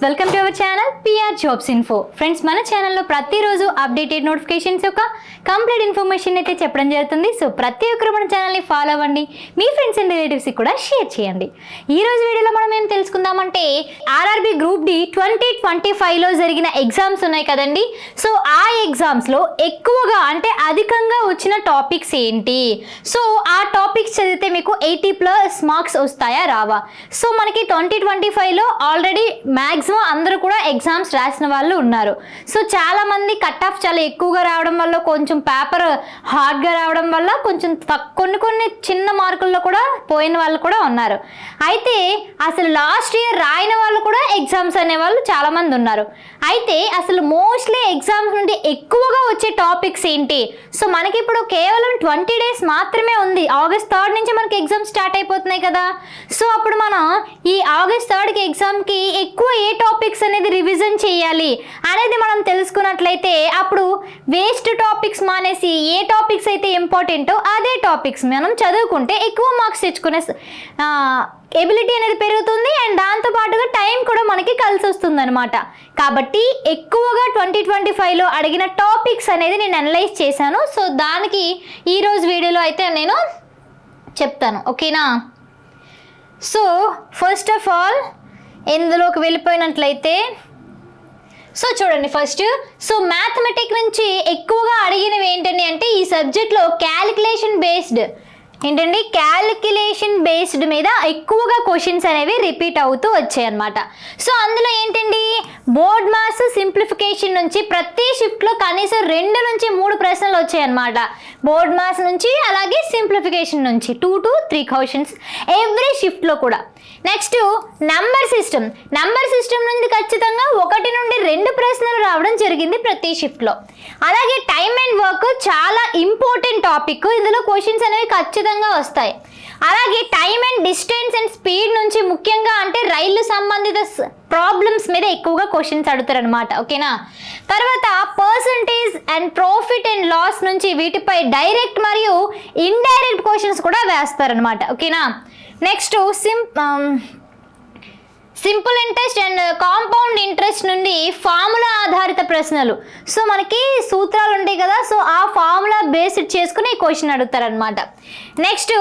Welcome to our channel PR jobs info. Friends, మన ఛానల్లో ప్రతిరోజు అప్డేటెడ్ నోటిఫికేషన్స్ యొక్క కంప్లీట్ ఇన్ఫర్మేషన్ అయితే చెప్పడం జరుగుతుంది. సో ప్రతి ఒక్కరు మన ఛానల్ని ఫాలో అవ్వండి, మీ ఫ్రెండ్స్ అండ్ రిలేటివ్స్కి కూడా షేర్ చేయండి. ఈ రోజు వీడియోలో మనం ఏం తెలుసుకుందామంటే ఆర్ఆర్బీ గ్రూప్ డి 2025లో జరిగిన ఎగ్జామ్స్ ఉన్నాయి కదండి. సో ఆ ఎగ్జామ్స్లో ఎక్కువగా అంటే అధికంగా వచ్చిన టాపిక్స్ ఏంటి, సో ఆ టాపిక్స్ చదివితే మీకు 80+ మార్క్స్ వస్తాయా రావా. సో మనకి 2025లో ఆల్రెడీ మ్యాక్సిమం అందరూ కూడా ఎగ్జామ్స్ రాసిన వాళ్ళు ఉన్నారు. సో చాలా మంది కట్ ఆఫ్ చాలా ఎక్కువగా రావడం వల్ల, కొంచెం పేపర్ హార్డ్గా రావడం వల్ల కొంచెం కొన్ని చిన్న మార్కుల్లో కూడా పోయిన వాళ్ళు కూడా ఉన్నారు. అయితే అసలు లాస్ట్ ఇయర్ రాయని వాళ్ళు కూడా ఎగ్జామ్స్ అనేవాళ్ళు చాలా మంది ఉన్నారు. అయితే అసలు మోస్ట్లీ ఎగ్జామ్స్ నుండి ఎక్కువగా వచ్చే టాపిక్స్ ఏంటి. సో మనకి ఇప్పుడు కేవలం 20 days మాత్రమే ఉంది. ఆగస్ట్ 3rd నుంచి మనకి ఎగ్జామ్స్ స్టార్ట్ అయిపోతున్నాయి కదా. సో అప్పుడు మనం ఈ ఆగస్ట్ 3rdకి ఎగ్జామ్కి ఎక్కువ ఏ టాపిక్స్ అనేది రివిజన్ చేయాలి అనేది మనం తెలుసుకున్నట్లయితే అప్పుడు వేస్ట్ టాపిక్స్ మానేసి ఏ టాపిక్స్ అయితే ఇంపార్టెంటో అదే టాపిక్స్ మనం చదువుకుంటే ఎక్కువ మార్క్స్ తెచ్చుకునే ఎబిలిటీ అనేది పెరుగుతుంది. అండ్ దాంతోపాటుగా టైం కూడా మనకి కలిసి వస్తుంది అనమాట. కాబట్టి ఎక్కువగా 2025లో అడిగిన టాపిక్స్ అనేది నేను అనలైజ్ చేశాను. సో దానికి ఈరోజు వీడియోలో అయితే నేను చెప్తాను, ఓకేనా. సో ఫస్ట్ ఆఫ్ ఆల్ ఇందులోకి వెళ్ళిపోయినట్లయితే సో చూడండి, ఫస్ట్ సో మ్యాథమెటిక్ నుంచి ఎక్కువగా అడిగినవి ఏంటండి అంటే ఈ సబ్జెక్ట్లో క్యాలిక్యులేషన్ బేస్డ్ ఏంటండి, క్యాలిక్యులేషన్ బేస్డ్ మీద ఎక్కువగా క్వశ్చన్స్ అనేవి రిపీట్ అవుతూ వచ్చాయి అన్నమాట. సో అందులో ఏంటండి బోర్డ్ మ్యాథ్స్ సింప్లిఫికేషన్ నుంచి ప్రతి షిఫ్ట్లో కనీసం 2 నుంచి 3 ప్రశ్నలు వచ్చాయి అన్నమాట. బోర్డ్ మ్యాథ్స్ నుంచి అలాగే సింప్లిఫికేషన్ నుంచి 2 to 3 క్వశ్చన్స్ ఎవ్రీ షిఫ్ట్లో కూడా. నెక్స్ట్ నంబర్ సిస్టమ్ నుండి ఖచ్చితంగా 1 నుండి 2 ప్రశ్నలు రావడం జరిగింది ప్రతి షిఫ్ట్లో. అలాగే టైమ్ అండ్ వర్క్ చాలా ఇంపార్టెంట్ టాపిక్, ఇందులో క్వశ్చన్స్ అనేవి ఖచ్చితంగా వస్తాయి. అలాగే time and distance and speed నుంచి ముఖ్యంగా అంటే రైలు సంబంధిత ప్రాబ్లమ్స్ మీద ఎక్కువగా క్వశ్చన్స్ అడుగుతారు అనమాట, ఓకేనా. తర్వాత percentage and profit and loss నుంచి వీటిపై డైరెక్ట్ మరియు ఇండైరెక్ట్ క్వశ్చన్స్ కూడా వేస్తారనమాట, ఓకేనా. Next simple interest and compound interest నుండి ఫార్ములా ఆధారిత ప్రశ్నలు. సో మనకి సూత్రాలు ఉంటాయి కదా, సో ఆ ఫార్ములా బేస్డ్ చేసుకుని క్వశ్చన్ అడుగుతారనమాట. నెక్స్ట్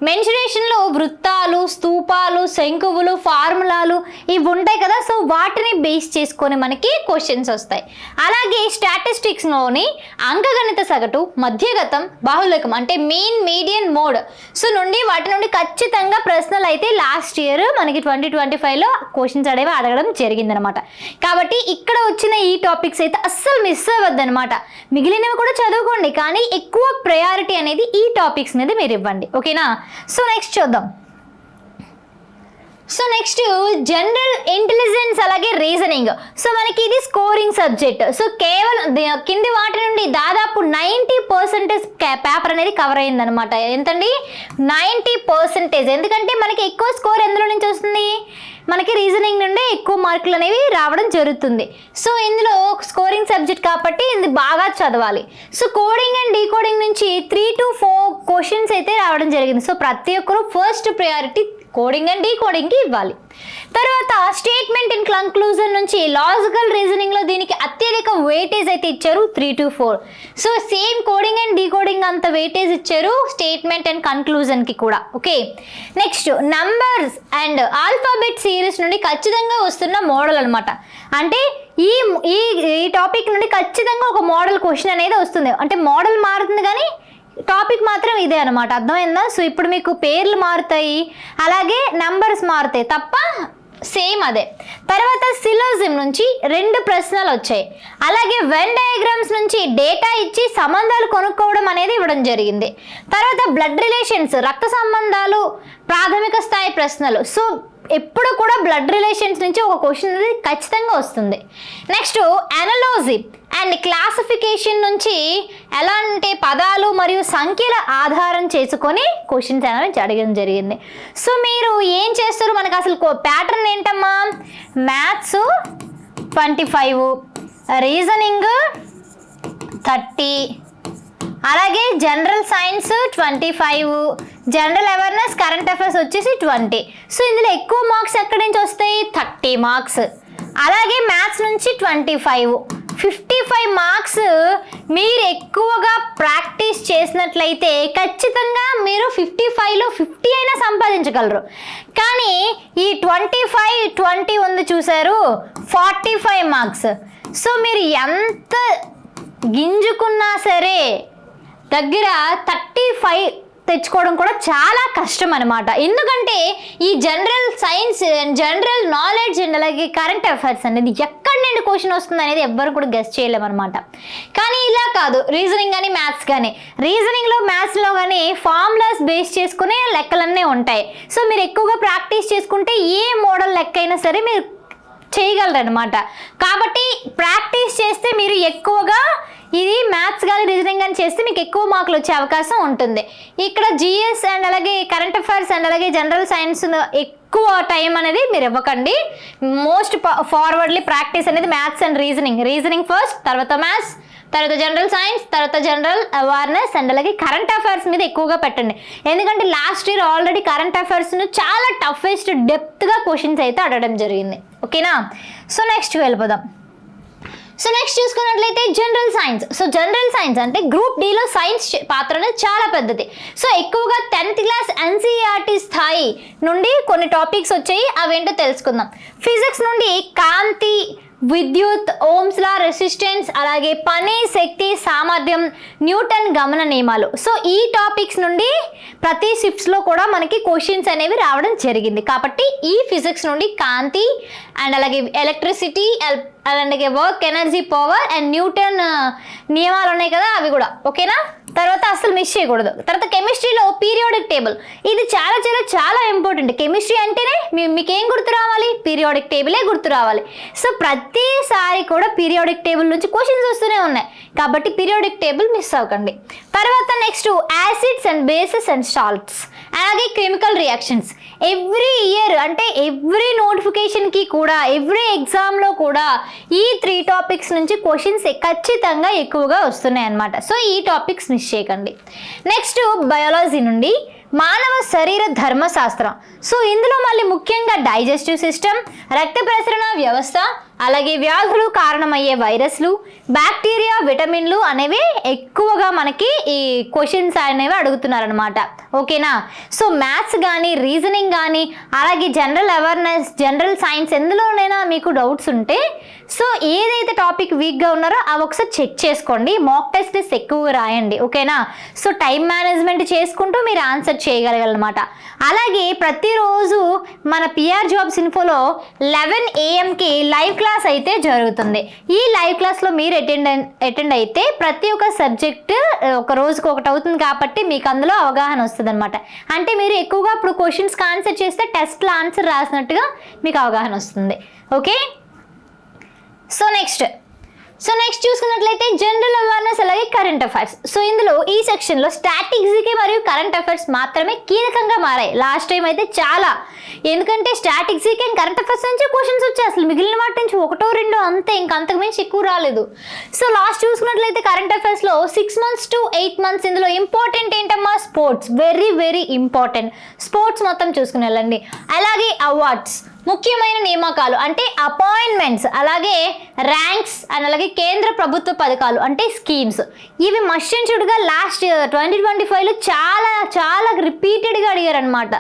మెన్సురేషన్లో వృత్తాలు, స్తూపాలు, శంకువులు, ఫార్ములాలు ఇవి ఉంటాయి కదా, సో వాటిని బేస్ చేసుకొని మనకి క్వశ్చన్స్ వస్తాయి. అలాగే స్టాటిస్టిక్స్లోని అంకగణిత సగటు, మధ్యగతం, బాహుళకం అంటే మీన్, మీడియన్, మోడ్ సో వాటి నుండి ఖచ్చితంగా ప్రశ్నలు అయితే లాస్ట్ ఇయర్ మనకి 2025లో క్వశ్చన్స్ అనేవి అడగడం జరిగిందనమాట. కాబట్టి ఇక్కడ వచ్చిన ఈ టాపిక్స్ అయితే అస్సలు మిస్ అవ్వద్దనమాట. మిగిలినవి కూడా చదువుకోండి, కానీ ఎక్కువ ప్రయారిటీ అనేది ఈ టాపిక్స్ మీద మీరు ఇవ్వండి, ఓకేనా. సో నెక్స్ట్ చూద్దాం. సో నెక్స్ట్ జనరల్ ఇంటెలిజెన్స్ అలాగే రీజనింగ్. సో మనకి ఇది స్కోరింగ్ సబ్జెక్ట్. సో కేవలం కింది వాటి నుండి దాదాపు 90% పేపర్ అనేది కవర్ అయిందనమాట. ఎంతండి 90%. ఎందుకంటే మనకి ఎక్కువ స్కోర్ ఎందులో నుంచి వస్తుంది, మనకి రీజనింగ్ నుండి ఎక్కువ మార్కులు అనేవి రావడం జరుగుతుంది. సో ఇందులో స్కోరింగ్ సబ్జెక్ట్ కాబట్టి ఇది బాగా చదవాలి. సో కోడింగ్ అండ్ డీకోడింగ్ నుంచి 3 to 4 క్వశ్చన్స్ అయితే రావడం జరిగింది. సో ప్రతి ఒక్కరు ఫస్ట్ ప్రయారిటీ కోడింగ్ అండ్ డీకోడింగ్కి ఇవ్వాలి. తర్వాత స్టేట్మెంట్ అండ్ కంక్లూజన్ నుంచి లాజికల్ రీజనింగ్లో దీనికి అత్యధిక వెయిటేజ్ అయితే ఇచ్చారు 3 to 4. So same coding and decoding అంత వెయిటేజ్ ఇచ్చారు స్టేట్మెంట్ అండ్ కన్క్లూజన్కి కూడా, okay. Next numbers and alphabet series నుండి ఖచ్చితంగా వస్తున్న మోడల్ అనమాట. అంటే ఈ ఈ టాపిక్ నుండి ఖచ్చితంగా ఒక మోడల్ క్వశ్చన్ అనేది వస్తుంది. అంటే మోడల్ మారుతుంది కానీ టాపిక్ మాత్రం ఇదే అనమాట, అర్థమైందా. సో ఇప్పుడు మీకు పేర్లు మారుతాయి, అలాగే నంబర్స్ మారుతాయి తప్ప సేమ్ అదే. తర్వాత సిలోజిమ్ నుంచి 2 ప్రశ్నలు వచ్చాయి. అలాగే వెన్ డయాగ్రామ్స్ నుంచి డేటా ఇచ్చి సంబంధాలు కొనుక్కోవడం అనేది ఇవ్వడం జరిగింది. తర్వాత బ్లడ్ రిలేషన్స్, రక్త సంబంధాలు, ప్రాథమిక స్థాయి ప్రశ్నలు. సో ఎప్పుడు కూడా బ్లడ్ రిలేషన్స్ నుంచి ఒక క్వశ్చన్ అనేది ఖచ్చితంగా వస్తుంది. నెక్స్ట్ అనాలజీ అండ్ క్లాసిఫికేషన్ నుంచి ఎలా అంటే పదాలు మరియు సంఖ్యల ఆధారం చేసుకొని క్వశ్చన్స్ అనేవి అడగడం జరిగింది. సో మీరు ఏం చేస్తారు, మనకు అసలు ప్యాటర్న్ ఏంటమ్మా, మ్యాథ్స్ 25, రీజనింగ్ 30, అలాగే general science 25, general awareness current affairs వచ్చేసి 20. సో ఇందులో ఎక్కువ మార్క్స్ ఎక్కడి నుంచి వస్తాయి, 30 మార్క్స్, అలాగే మ్యాథ్స్ నుంచి 25, 55 మార్క్స్ మీరు ఎక్కువగా ప్రాక్టీస్ చేసినట్లయితే ఖచ్చితంగా మీరు 55లో 50 అయినా సంపాదించగలరు. కానీ ఈ 25, 20 ఉంది చూసారు, 45 మార్క్స్. సో మీరు ఎంత గింజుకున్నా సరే దగ్గర 35 తెచ్చుకోవడం కూడా చాలా కష్టం అనమాట. ఎందుకంటే ఈ general science and general knowledge and అలాగే కరెంట్ అఫైర్స్ అనేది ఎక్కడి నుండి క్వశ్చన్ వస్తుంది అనేది ఎవ్వరు కూడా గెస్ చేయలేమన్నమాట. కానీ ఇలా కాదు, రీజనింగ్ కానీ మ్యాథ్స్ కానీ, రీజనింగ్లో మ్యాథ్స్లో కానీ ఫార్ములాస్ బేస్ చేసుకునే లెక్కలన్నీ ఉంటాయి. సో మీరు ఎక్కువగా ప్రాక్టీస్ చేసుకుంటే ఏ మోడల్ లెక్క అయినా సరే మీరు చేయగలరనమాట. కాబట్టి ప్రాక్టీస్ చేస్తే మీరు ఎక్కువగా ఇది మ్యాథ్స్ కానీ రీజనింగ్ కానీ చేస్తే మీకు ఎక్కువ మార్కులు వచ్చే అవకాశం ఉంటుంది. ఇక్కడ జిఎస్ అండ్ అలాగే కరెంట్ అఫైర్స్ అండ్ అలాగే జనరల్ సైన్స్ ఎక్కువ టైం అనేది మీరు ఇవ్వకండి. మోస్ట్ ఫార్వర్డ్లీ ప్రాక్టీస్ అనేది మ్యాథ్స్ అండ్ రీజనింగ్ ఫస్ట్, తర్వాత మ్యాథ్స్, తర్వాత జనరల్ సైన్స్, తర్వాత జనరల్ అవేర్నెస్ అండ్ అలాగే కరెంట్ అఫైర్స్ మీద ఎక్కువగా పెట్టండి. ఎందుకంటే లాస్ట్ ఇయర్ ఆల్రెడీ కరెంట్ అఫైర్స్ను చాలా టఫెస్ట్ డెప్త్గా క్వశ్చన్స్ అయితే అడగడం జరిగింది. ఓకేనా? సో నెక్స్ట్ వెళ్ళిపోదాం. సో నెక్స్ట్ చూసుకున్నట్లయితే general science. So general science అంటే గ్రూప్ డిలో సైన్స్ పాత్ర అనేది చాలా పెద్దది. సో ఎక్కువగా 10th క్లాస్ ఎన్సీఈఆర్టీ స్థాయి నుండి కొన్ని టాపిక్స్ వచ్చాయి, అవేంటో తెలుసుకుందాం. ఫిజిక్స్ నుండి కాంతి, విద్యుత్, ఓమ్స్ లా, రెసిస్టెన్స్, అలాగే పని, శక్తి, సామర్థ్యం, న్యూటన్ గమన నియమాలు. సో ఈ టాపిక్స్ నుండి ప్రతి షిఫ్ట్స్లో కూడా మనకి క్వశ్చన్స్ అనేవి రావడం జరిగింది. కాబట్టి ఈ ఫిజిక్స్ నుండి కాంతి అండ్ అలాగే ఎలక్ట్రిసిటీ, అలాగే work, energy, power and Newton నియమాలు ఉన్నాయి కదా, అవి కూడా ఓకేనా. తర్వాత అసలు మిస్ చేయకూడదు. తర్వాత కెమిస్ట్రీలో పీరియాడిక్ టేబుల్, ఇది చాలా చాలా చాలా ఇంపార్టెంట్. కెమిస్ట్రీ అంటేనే మీకేం గుర్తు రావాలి? పీరియాడిక్ టేబులే గుర్తు రావాలి. సో ప్రతిసారి కూడా పీరియాడిక్ టేబుల్ నుంచి క్వశ్చన్స్ వస్తూనే ఉన్నాయి, కాబట్టి పీరియాడిక్ టేబుల్ మిస్ అవ్వకండి. తర్వాత next acids and bases and salts, అలాగే కెమికల్ రియాక్షన్స్. ఎవ్రీ ఇయర్ అంటే ఎవ్రీ నోటిఫికేషన్కి కూడా ఎవ్రీ ఎగ్జామ్లో కూడా ఈ 3 టాపిక్స్ నుంచి క్వశ్చన్స్ ఖచ్చితంగా ఎక్కువగా వస్తున్నాయి అన్నమాట. సో ఈ టాపిక్స్ మిస్ చేయకండి. నెక్స్ట్ బయాలజీ నుండి మానవ శరీర ధర్మశాస్త్రం. సో ఇందులో మళ్ళీ ముఖ్యంగా డైజెస్టివ్ సిస్టమ్, రక్త ప్రసరణ వ్యవస్థ, అలాగే వ్యాధులు కారణమయ్యే వైరస్లు, బ్యాక్టీరియా, విటమిన్లు అనేవి ఎక్కువగా మనకి ఈ క్వశ్చన్స్ అనేవి అడుగుతున్నారనమాట. ఓకేనా? సో మ్యాథ్స్ కానీ రీజనింగ్ కానీ అలాగే జనరల్ అవేర్నెస్, జనరల్ సైన్స్ ఎందులోనైనా మీకు డౌట్స్ ఉంటే సో ఏదైతే టాపిక్ వీక్గా ఉన్నారో అవి ఒకసారి చెక్ చేసుకోండి. మాక్ టెస్ట్ ఎక్కువగా రాయండి. ఓకేనా? సో టైం మేనేజ్మెంట్ చేసుకుంటూ మీరు ఆన్సర్ చేయగలగాలన్నమాట. అలాగే ప్రతిరోజు మన పిఆర్ జాబ్స్ ఇన్ఫోలో 11 AM లైవ్ క్లాస్ అయితే జరుగుతుంది. ఈ లైవ్ క్లాస్లో మీరు అటెండ్ అయితే ప్రతి ఒక్క సబ్జెక్ట్ ఒక రోజుకు ఒకటి అవుతుంది, కాబట్టి మీకు అందులో అవగాహన వస్తుంది అనమాట. అంటే మీరు ఎక్కువగా ఇప్పుడు క్వశ్చన్స్కి ఆన్సర్ చేస్తే టెస్ట్లో ఆన్సర్ రాసినట్టుగా మీకు అవగాహన వస్తుంది. ఓకే? సో నెక్స్ట్ చూసుకున్నట్లయితే జనరల్ అవేర్నెస్ అలాగే కరెంట్ అఫైర్స్. సో ఇందులో ఈ సెక్షన్లో స్టాటిక్స్కి మరియు కరెంట్ అఫైర్స్ మాత్రమే కీలకంగా మారాయి. లాస్ట్ టైం అయితే చాలా, ఎందుకంటే స్టాటిక్స్కి అండ్ కరెంట్ అఫైర్స్ నుంచి క్వశ్చన్స్ వచ్చాయి, అసలు మిగిలిన వాటి నుంచి 1-2 అంతే, ఇంకా అంతకు మించి ఎక్కువ రాలేదు. సో లాస్ట్ చూసుకున్నట్లయితే కరెంట్ అఫైర్స్లో 6 months to 8 months ఇందులో ఇంపార్టెంట్ ఏంటమ్మా? Sports, very very important. Sports మొత్తం చూసుకుని వెళ్ళండి. అలాగే అవార్డ్స్, ముఖ్యమైన నియామకాలు అంటే అపాయింట్మెంట్స్, అలాగే ర్యాంక్స్ అండ్ అలాగే కేంద్ర ప్రభుత్వ పథకాలు అంటే స్కీమ్స్, ఇవి మస్ట్ అండ్ షుడ్గా లాస్ట్ 2025లో చాలా చాలా రిపీటెడ్గా అడిగారు అనమాట.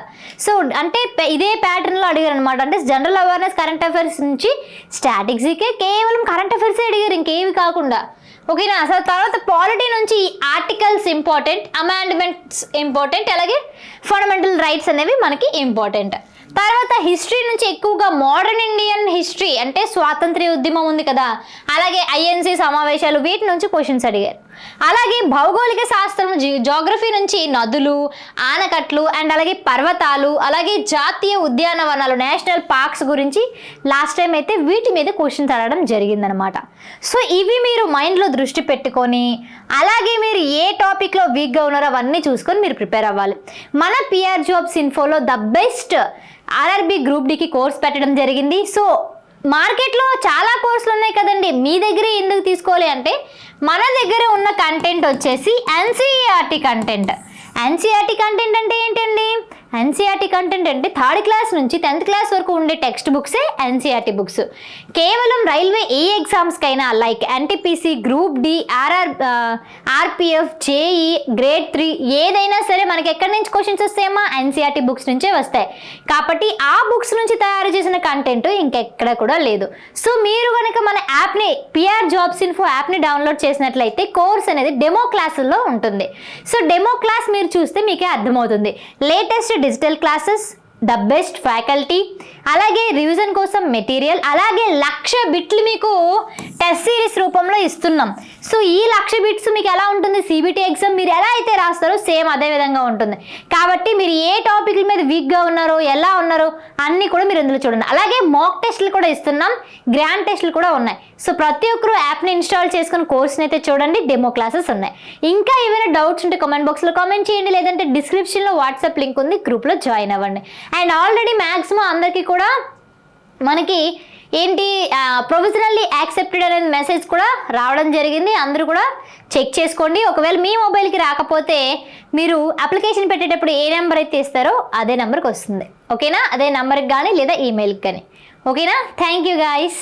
సో అంటే ఇదే ప్యాటర్న్లో అడిగారు అనమాట. అంటే జనరల్ అవేర్నెస్, కరెంట్ అఫైర్స్ నుంచి స్టాటిక్స్కే కేవలం కరెంట్ అఫైర్సే అడిగారు, ఇంకేవి కాకుండా. ఓకేనా? అసలు తర్వాత పాలిటీ నుంచి ఆర్టికల్స్ ఇంపార్టెంట్, అమెండ్మెంట్స్ ఇంపార్టెంట్, అలాగే ఫండమెంటల్ రైట్స్ అనేవి మనకి ఇంపార్టెంట్. తర్వాత హిస్టరీ నుంచి ఎక్కువగా మోడర్న్ ఇండియన్ హిస్టరీ అంటే స్వాతంత్ర్య ఉద్యమం ఉంది కదా, అలాగే ఐఎన్సీ సమావేశాలు, వీటి నుంచి క్వశ్చన్స్ అడిగారు. అలాగే భౌగోళిక శాస్త్రం, జోగ్రఫీ నుంచి నదులు, ఆనకట్లు అండ్ అలాగే పర్వతాలు, అలాగే జాతీయ ఉద్యానవనాలు, నేషనల్ పార్క్స్ గురించి లాస్ట్ టైం అయితే వీటి మీద క్వశ్చన్స్ అడగడం జరిగిందనమాట. సో ఇవి మీరు మైండ్లో దృష్టి పెట్టుకొని అలాగే మీరు ఏ టాపిక్లో వీక్గా ఉన్నారో అవన్నీ చూసుకొని మీరు ప్రిపేర్ అవ్వాలి. మన పిఆర్ జాబ్స్ ఇన్ఫోలో ద బెస్ట్ ఆర్ఆర్బీ గ్రూప్ డికి కోర్స్ పెట్టడం జరిగింది. సో మార్కెట్లో చాలా కోర్సులు ఉన్నాయి కదండి, మీ దగ్గరే ఎందుకు తీసుకోవాలి అంటే మన దగ్గర ఉన్న కంటెంట్ వచ్చేసి ఎన్సీఈఆర్టీ కంటెంట్. ఎన్సీఈఆర్టీ కంటెంట్ అంటే ఏంటండి? ఎన్సీఆర్టీ కంటెంట్ అంటే 3rd క్లాస్ నుంచి 10th క్లాస్ వరకు ఉండే టెక్స్ట్ బుక్సే ఎన్సీఆర్టీ బుక్స్. కేవలం రైల్వే ఏ ఎగ్జామ్స్కైనా like NTPC, group D, RPF, JE, grade 3 ఏదైనా సరే మనకి ఎక్కడి నుంచి క్వశ్చన్స్ వస్తాయమ్మా? ఎన్సీఆర్టీ బుక్స్ నుంచే వస్తాయి. కాబట్టి ఆ బుక్స్ నుంచి తయారు చేసిన కంటెంట్ ఇంకెక్కడ కూడా లేదు. సో మీరు కనుక మన యాప్ని పిఆర్ జాబ్స్ ఇన్ఫో యాప్ని డౌన్లోడ్ చేసినట్లయితే కోర్స్ అనేది డెమో క్లాసుల్లో ఉంటుంది. సో డెమో క్లాస్ మీరు చూస్తే మీకే అర్థమవుతుంది. Latest digital classes, the best faculty, అలాగే రివిజన్ కోసం మెటీరియల్, అలాగే 1,00,000 బిట్లు మీకు టెస్ట్ సిరీస్ రూపంలో ఇస్తున్నాం. సో ఈ 1,00,000 బిట్స్ మీకు ఎలా ఉంటుంది? సిబిటి ఎగ్జామ్ మీరు ఎలా అయితే రాస్తారో సేమ్ అదే విధంగా ఉంటుంది. కాబట్టి మీరు ఏ టాపిక్ల మీద వీక్గా ఉన్నారో, ఎలా ఉన్నారో అన్నీ కూడా మీరు ఇందులో చూడండి. అలాగే మాక్ టెస్ట్లు కూడా ఇస్తున్నాం, గ్రాండ్ టెస్ట్లు కూడా ఉన్నాయి. సో ప్రతి ఒక్కరు యాప్ని ఇన్స్టాల్ చేసుకుని కోర్స్ని అయితే చూడండి, డెమో క్లాసెస్ ఉన్నాయి. ఇంకా ఏమైనా డౌట్స్ ఉంటే కామెంట్ బాక్స్లో కామెంట్ చేయండి, లేదంటే డిస్క్రిప్షన్లో వాట్సాప్ లింక్ ఉంది, గ్రూప్లో జాయిన్ అవ్వండి. అండ్ ఆల్రెడీ మ్యాక్సిమం అందరికీ కూడా మనకి ఏంటి ప్రొవిజనల్లీ యాక్సెప్టెడ్ అనేది మెసేజ్ కూడా రావడం జరిగింది. అందరూ కూడా చెక్ చేసుకోండి. ఒకవేళ మీ మొబైల్కి రాకపోతే మీరు అప్లికేషన్ పెట్టేటప్పుడు ఏ నెంబర్ అయితే ఇస్తారో అదే నెంబర్కి వస్తుంది. ఓకేనా? అదే నెంబర్కి కానీ లేదా ఈమెయిల్కి కానీ. ఓకేనా? Thank you guys.